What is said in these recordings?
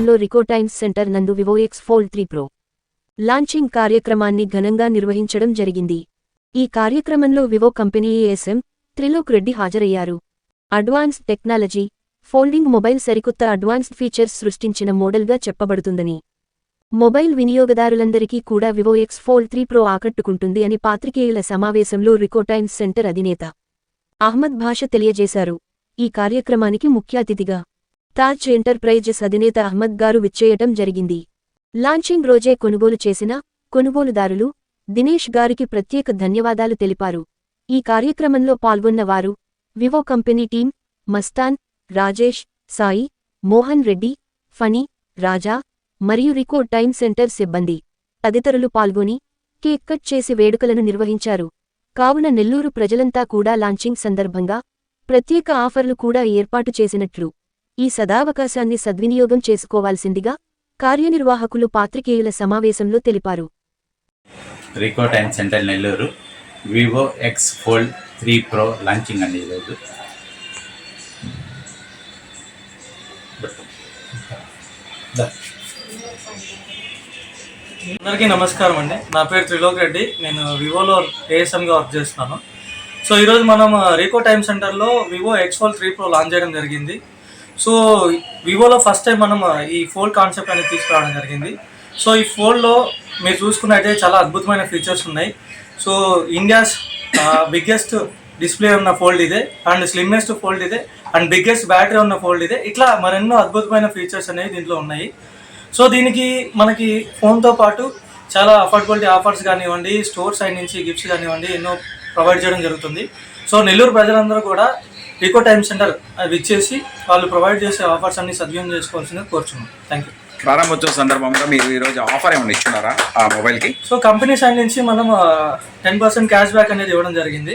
నగరంలో Rico times centre నందు Vivo X fold 3 pro launching కార్యక్రమాన్ని ఘనంగా నిర్వహించడం జరిగింది. ఈ కార్యక్రమంలో Vivo company ASM Trilok Reddy హాజరయ్యారు. అడ్వాన్స్డ్ టెక్నాలజీ ఫోల్డింగ్ మొబైల్ సరికొత్త అడ్వాన్స్డ్ ఫీచర్స్ సృష్టించిన మోడల్గా చెప్పబడుతుందని, మొబైల్ వినియోగదారులందరికీ కూడా వివో ఎక్స్ ఫోల్డ్ 3 ప్రో ఆకట్టుకుంటుంది అని పాత్రికేయుల సమావేశంలో రికో టైమ్స్ సెంటర్ అధినేత అహ్మద్ భాష తెలియజేశారు. ఈ కార్యక్రమానికి ముఖ్య అతిథిగా తాజ్ ఎంటర్ప్రైజెస్ అధినేత అహ్మద్ గారు విచ్చేయటం జరిగింది. లాంచింగ్ రోజే కొనుగోలు చేసిన కొనుగోలుదారులు దినేష్ గారికి ప్రత్యేక ధన్యవాదాలు తెలిపారు. ఈ కార్యక్రమంలో పాల్గొన్న వారు Vivo company team Mastan, Rajesh, Sai, Mohan Reddy, Phani, Raja మరియు రికో టైమ్ సెంటర్ సిబ్బంది తదితరులు పాల్గొని కేక్ కట్ చేసి వేడుకలను నిర్వహించారు. కావున నెల్లూరు ప్రజలంతా కూడా లాంచింగ్ సందర్భంగా ప్రత్యేక ఆఫర్లు కూడా ఏర్పాటు చేసినట్లు ఈ సదావకాశాన్ని సద్వినియోగం చేసుకోవాల్సిందిగా కార్యనిర్వాహకులు పాత్రికేయుల సమావేశంలో తెలిపారు. Rico time centre Nellore Vivo X fold 3 pro launching అండి. ఈరోజు అందరికీ నమస్కారం అండి. నా పేరు త్రిలోక్ రెడ్డి. నేను వివోలో ఏఎస్ఎంగా వర్క్ చేస్తున్నాను. సో ఈరోజు మనం రికో టైమ్ సెంటర్లో Vivo X fold 3 pro launch చేయడం జరిగింది. సో వివోలో ఫస్ట్ టైం మనం ఈ ఫోల్డ్ కాన్సెప్ట్ అనేది తీసుకురావడం జరిగింది. సో ఈ ఫోల్డ్లో మీరు చూసుకున్నట్టయితే చాలా అద్భుతమైన ఫీచర్స్ ఉన్నాయి. సో ఇండియాస్ బిగ్గెస్ట్ డిస్ప్లే ఉన్న ఫోల్డ్ ఇదే, అండ్ స్లిమ్మెస్ట్ ఫోల్డ్ ఇదే, అండ్ బిగ్గెస్ట్ బ్యాటరీ ఉన్న ఫోల్డ్ ఇదే. ఇట్లా మరెన్నో అద్భుతమైన ఫీచర్స్ అనేవి దీంట్లో ఉన్నాయి. సో దీనికి మనకి ఫోన్తో పాటు చాలా అఫోర్డబిలిటీ ఆఫర్స్ కానివ్వండి, స్టోర్ సైడ్ నుంచి గిఫ్ట్స్ కానివ్వండి ఎన్నో ప్రొవైడ్ చేయడం జరుగుతుంది. సో నెల్లూరు ప్రజలందరూ కూడా రికో టైమ్ సెంటర్ విచ్చేసి వాళ్ళు ప్రొవైడ్ చేసే ఆఫర్స్ అన్ని సద్వినియోగం చేసుకోవాల్సిందిగా కోరుచున్నాం. Thank you. ప్రారంభోత్సవ సందర్భంగా మీరు ఈరోజు ఆఫర్ ఏమైనా ఇస్తున్నారా ఆ మొబైల్కి? సో కంపెనీ సైడ్ నుంచి మనం 10% క్యాష్ బ్యాక్ అనేది ఇవ్వడం జరిగింది.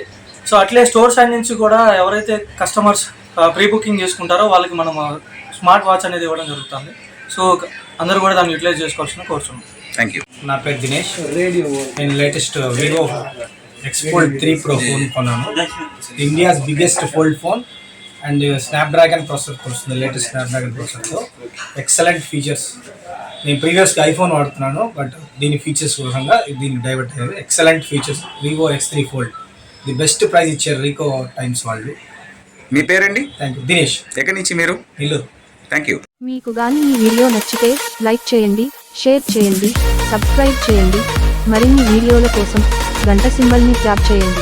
సో అట్లే స్టోర్ సైడ్ నుంచి కూడా ఎవరైతే కస్టమర్స్ ప్రీ బుకింగ్ చేసుకుంటారో వాళ్ళకి మనం స్మార్ట్ వాచ్ అనేది ఇవ్వడం జరుగుతుంది. సో అందరూ కూడా దాన్ని యూటిలైజ్ చేసుకోవాల్సిన కోరుచున్నాం. Thank you. నా పేరు దినేష్. నేను latest Vivo X fold 3 pro phone కొన్నాను. India's biggest fold phone and Snapdragon processor వస్తుంది. లేటెస్ట్ స్నాప్డ్రాగన్ ప్రాసెసర్తో ఎక్సలెంట్ ఫీచర్స్. నేను ప్రీవియస్గా ఐఫోన్ వాడుతున్నాను, బట్ దీని ఫీచర్స్ విధంగా దీనికి డైవర్ట్ అయ్యేది. Excellent features. Vivo X3 fold the best prize ఇచ్చారు రికో టైమ్స్ వాళ్ళు. మీ పేరండి? Thank you. దినేష్. ఎక్కడి నుంచి మీరు? ఇల్లు. Thank you. మీకు గాని ఈ వీడియో నచ్చితే లైక్ చేయండి, షేర్ చేయండి, సబ్స్క్రైబ్ చేయండి. మరిన్ని వీడియోల కోసం గంట సింబల్ని ట్యాప్ చేయండి.